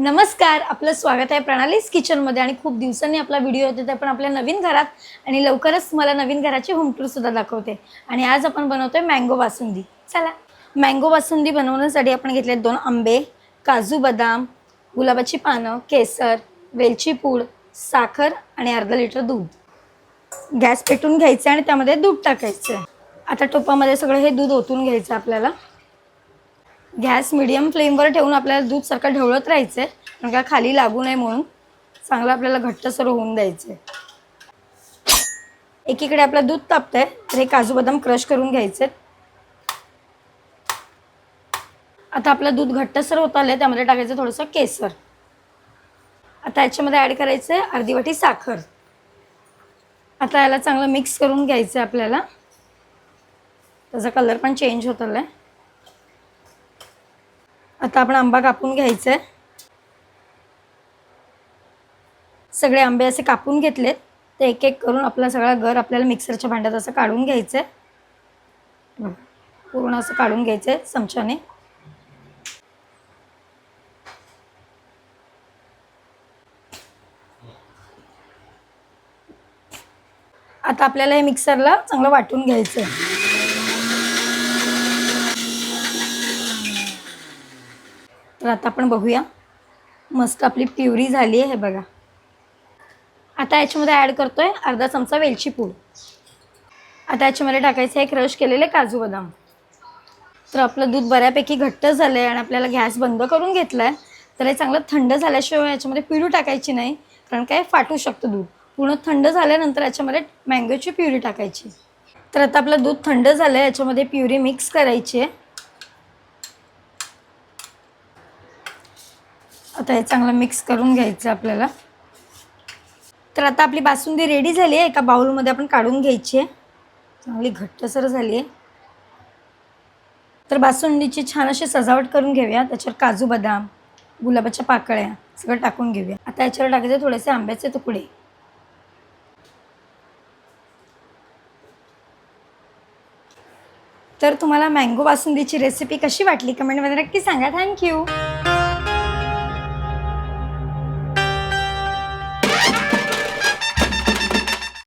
नमस्कार, आपलं स्वागत आहे प्रणालीज किचनमध्ये आणि खूप दिवसांनी आपला व्हिडिओ येतो ते पण आपल्या नवीन घरात आणि लवकरच मला नवीन घराची होम टूर सुद्धा दाखवते आणि आज आपण बनवतोय मँगो बासुंदी। चला, मँगो बासुंदी बनवण्यासाठी आपण घेतले 2 आंबे, काजू बदाम, गुलाबाची पानं, केसर, वेलची पूड, साखर आणि अर्धा लिटर दूध। गॅस पेटवून घ्यायचा आणि त्यामध्ये दूध टाकायचं। आता टोपामध्ये सगळं हे दूध ओतून घ्यायचं आपल्याला। गॅस मीडियम फ्लेमवर ठेवून आपल्याला दूध सारखं ढवळत राहायचं कारण का खाली लागू नये म्हणून चांगलं आपल्याला घट्टसर होऊन द्यायचं। एकीकडे आपलं दूध तापतंय तर हे काजू बदाम क्रश करून घ्यायचे। आता आपलं दूध घट्टसर होत आलंय त्यामध्ये टाकायचं थोडंसं केसर। आता याच्यामध्ये ॲड करायचं अर्धी वाटी साखर। आता याला चांगलं मिक्स करून घ्यायचं आपल्याला। त्याचा कलर पण चेंज होत आलाय। आता आपण आंबा कापून घ्यायचा। सगळे आंबे असे कापून घेतलेत ते एक एक करून आपला सगळा गर आपल्याला मिक्सरच्या भांड्यात असं काढून घ्यायचंय। पूर्ण असं काढून घ्यायचंय चमच्याने। आता आपल्याला हे मिक्सरला चांगलं वाटून घ्यायचंय। तर आता आपण बघूया मस्त आपली प्युरी झाली आहे हे बघा। आता याच्यामध्ये ॲड करतोय अर्धा चमचा वेलची पूड। आता याच्यामध्ये टाकायचं आहे क्रश केलेले काजू बदाम। तर आपलं दूध बऱ्यापैकी घट्ट झालंय आणि आपल्याला गॅस बंद करून घेतलाय। तर हे चांगलं थंड झाल्याशिवाय याच्यामध्ये प्युरी टाकायची नाही कारण काय फाटू शकतं दूध। पूर्ण थंड झाल्यानंतर याच्यामध्ये मँगोची प्युरी टाकायची। तर आता आपलं दूध थंड झालंय याच्यामध्ये प्युरी मिक्स करायची आहे। आता हे चांगलं मिक्स करून घ्यायचं आपल्याला। तर आता आपली बासुंदी रेडी झाली आहे। एका बाउलमध्ये आपण काढून घ्यायची आहे। चांगली घट्टसर झाली आहे। तर बासुंदीची छान अशी सजावट करून घेऊया। त्याच्यावर काजू बदाम, गुलाबाच्या पाकळ्या सगळं टाकून घेऊया। आता याच्यावर टाकायचे थोडेसे आंब्याचे तुकडे। तर तुम्हाला मँगो बासुंदीची रेसिपी कशी वाटली कमेंटमध्ये नक्की सांगा। थँक्यू।